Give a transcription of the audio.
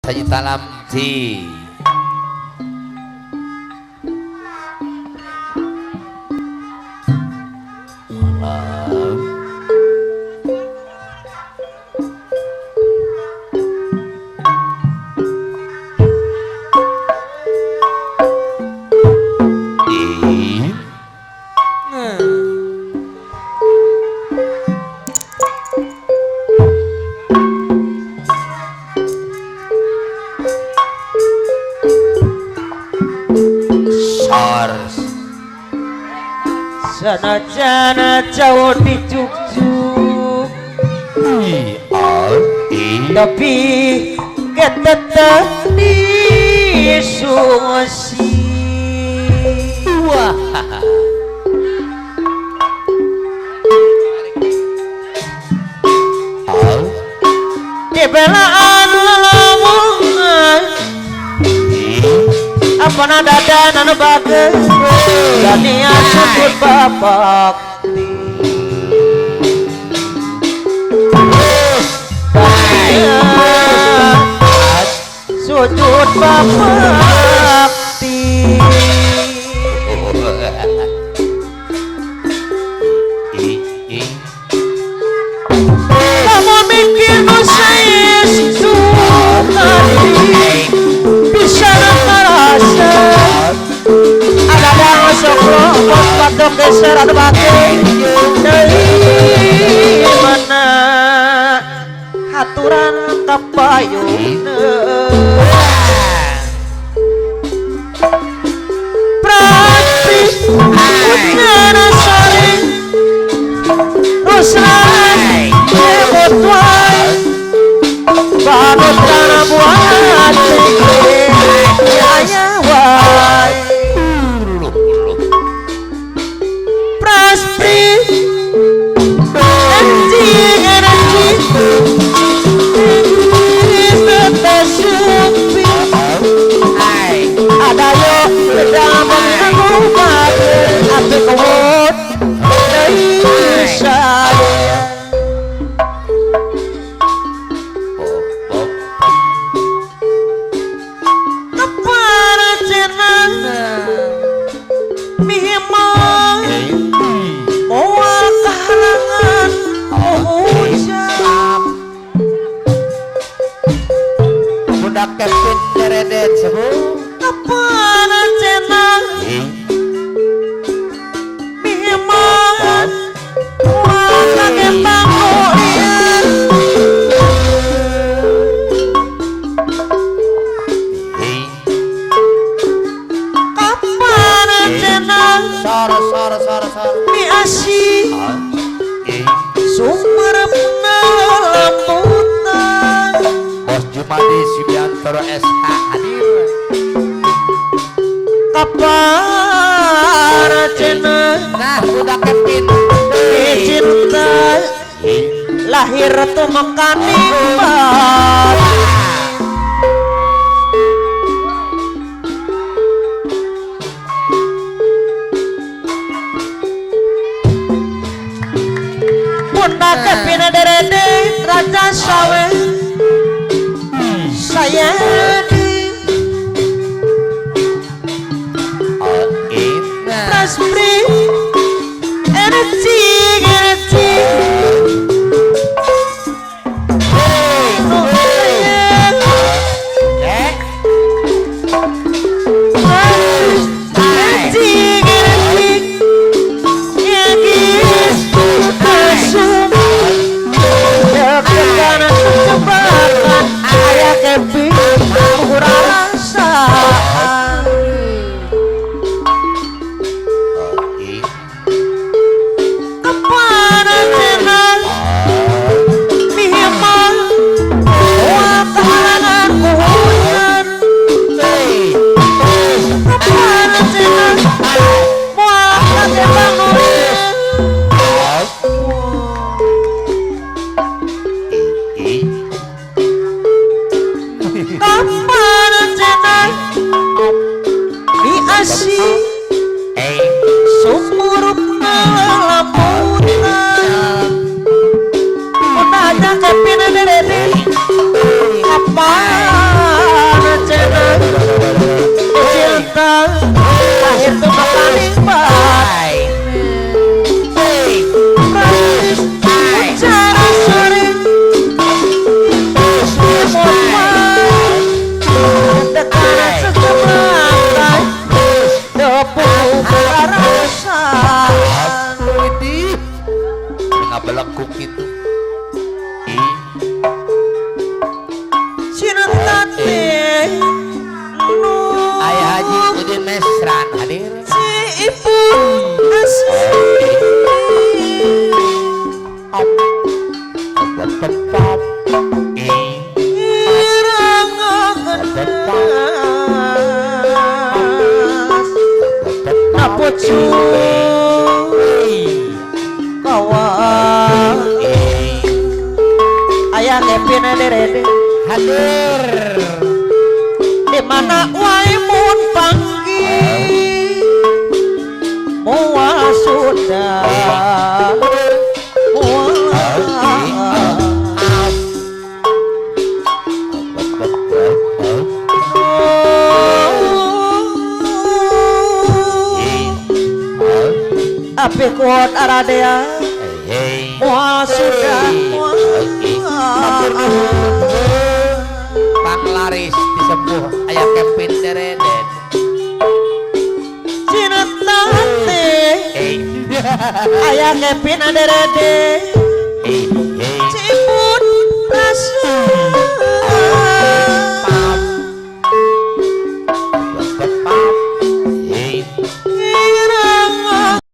Sajita lamti malam Sana jauh dijuk-juk tapi ketetap disuasi wah kebelaan lelamungan apa nada dan anu bagus dan niat sujud bapak sujud bapak kamu mikir saya sukari bisa merasa ada masuk kelompok patok geser ada batin dari mana haturan kapayun prati utara sore ruslan kebotwai banut tanah buat ya wai prasti energi ada yo sedang mengubah api kewot dari saya kepada jenazah mimang mual kalangan hujan budak Kevin Neredet sebut kepada jenazah mimang mual kagetang hujan kepada jenazah miasi sumber pengelamputan Bos Jumadi Subiantoro SH hadir kapan jenazah nah budak Kevin cinta lahir tuh mekanimbal bunda Kevin derede raja sawe saya di Raspberry energi Apa Haji Mesran hadir. si ibu asli Tetap napa cuy kawan ayah Kevin derede hadir. di mana wae mun panggil mua sudah api kuat aradea mua sudah Panglaris disembuh ayah Kevin dereden. Cintate ayah Kevin derede ciput rasul